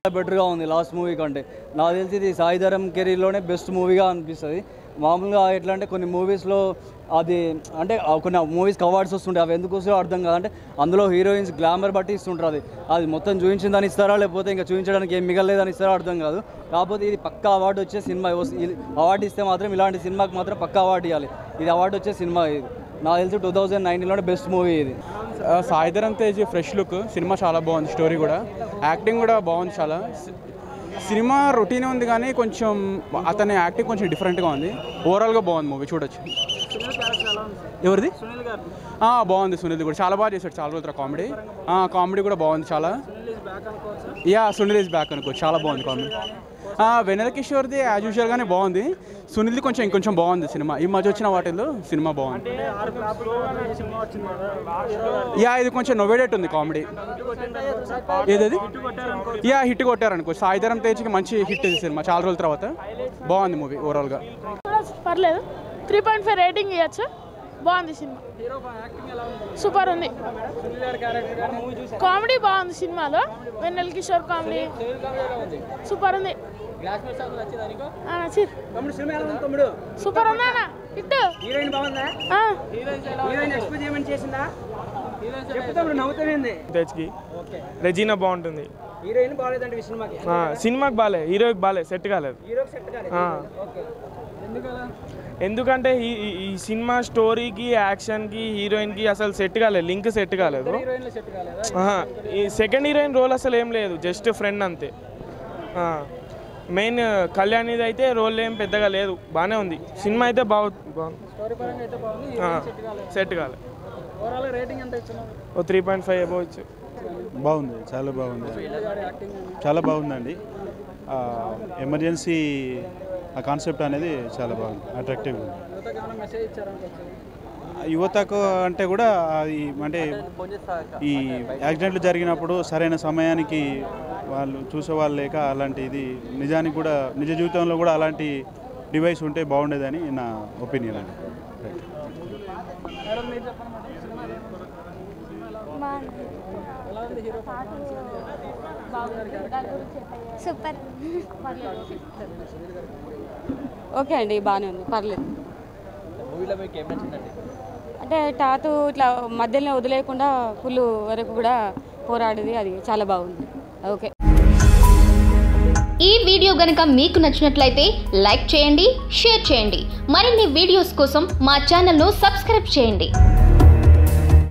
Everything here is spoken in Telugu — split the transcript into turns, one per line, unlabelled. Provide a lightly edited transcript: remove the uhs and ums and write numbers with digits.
బెటర్గా ఉంది లాస్ట్ మూవీ కంటే. నాకు తెలిసి ఇది సాయి ధరమ్ కెరీర్లోనే బెస్ట్ మూవీగా అనిపిస్తుంది. మామూలుగా ఎట్లా అంటే కొన్ని మూవీస్లో అది అంటే కొన్ని మూవీస్కి అవార్డ్స్ వస్తుంటాయి, అవి ఎందుకు వస్తాయో అర్థం కాదు. అంటే అందులో హీరోయిన్స్ గ్లామర్ బట్టి ఇస్తుంటారు, అది మొత్తం చూపించిందని ఇస్తారా లేకపోతే ఇంకా చూపించడానికి ఏం మిగలేదని ఇస్తారో అర్థం కాదు. కాకపోతే ఇది పక్కా అవార్డు వచ్చే సినిమా. అవార్డు ఇస్తే మాత్రం ఇలాంటి సినిమాకి మాత్రం పక్కా అవార్డు ఇవ్వాలి. ఇది అవార్డు వచ్చే సినిమా. ఇది నాకు తెలిసి 2019లోనే బెస్ట్ మూవీ ఇది.
Sai Dharam Tej fresh look, cinema చాలా బాగుంది, స్టోరీ కూడా, యాక్టింగ్ కూడా బాగుంది చాలా. సినిమా రొటీన్ ఉంది కానీ కొంచెం అతని యాక్టింగ్ కొంచెం డిఫరెంట్గా ఉంది. ఓవరాల్గా బాగుంది మూవీ, చూడొచ్చు. ఎవరిది? బాగుంది. సునీల్ కూడా చాలా బాగా చేశాడు, చాలా రోజులు కామెడీ. కామెడీ కూడా బాగుంది చాలా. సునీల్ ఈజ్ బ్యాక్ అనుకోవచ్చు, చాలా బాగుంది కామెడీ. వెన్నెల కిషోర్ది యాజ్ యూజువల్గానే బాగుంది. సునీల్ది ఇంకొంచెం బాగుంది సినిమా. ఈ మధ్య వచ్చిన వాటిల్లో సినిమా బాగుంది. ఇది కొంచెం నొవేడేట్ ఉంది కామెడీ. ఏదది? హిట్ కొట్టారు అనుకో. సాయి ధరమ్ తేజ్కి మంచి హిట్ ఇది సినిమా, చాలా రోజుల తర్వాత. బాగుంది మూవీ ఓవరాల్గా.
పర్లేదు, 3.5 రేటింగ్ ఇవ్వచ్చు. బాగుంది సినిమా, సూపర్ ఉంది. కామెడీ బాగుంది సినిమాలో. వెన్నెల కిషోర్ కామెడీ సూపర్ ఉంది. సూపర్ ఉందా హిట్.
తేజ్కి రెజీనా బాగుంటుంది. సినిమాకి బాగాలేదు, హీరోకి బాగాలేదు, సెట్ కాలేదు. ఎందుకంటే ఈ సినిమా స్టోరీకి, యాక్షన్కి, హీరోయిన్కి అసలు సెట్ కాలేదు, లింక్ సెట్ కాలేదు. ఈ సెకండ్ హీరోయిన్ రోల్ అసలు ఏం లేదు, జస్ట్ ఫ్రెండ్ అంతే. మెయిన్ కళ్యాణిది అయితే రోల్ ఏం పెద్దగా లేదు, బాగానే ఉంది. సినిమా అయితే బాగుంది, సెట్ కాలేదు. 3.5 ఇవ్వచ్చు.
బాగుంది, చాలా బాగుంది, చాలా బాగుందండి. ఎమర్జెన్సీ ఆ కాన్సెప్ట్ అనేది చాలా బాగుంది, అట్రాక్టివ్గా ఉంది. యువతకు అంటే కూడా అంటే ఈ యాక్సిడెంట్లు జరిగినప్పుడు సరైన సమయానికి వాళ్ళు చూసేవాళ్ళు లేక అలాంటి ఇది నిజానికి కూడా నిజ జీవితంలో కూడా అలాంటి డివైస్ ఉంటే బాగుండేదని నా ఒపీనియన్ అండి.
సూపర్. ఓకే అండి, బాగానే ఉంది, పర్లేదు. అంటే టాతు ఇట్లా మధ్యలో వదిలేయకుండా ఫుల్ వరకు కూడా పోరాడేది, అది చాలా బాగుంది. ఓకే.
ఈ వీడియో గనుక మీకు నచ్చినట్లయితే లైక్ చేయండి, షేర్ చేయండి. మరిన్ని వీడియోస్ కోసం మా ఛానల్ను సబ్స్క్రైబ్ చేయండి.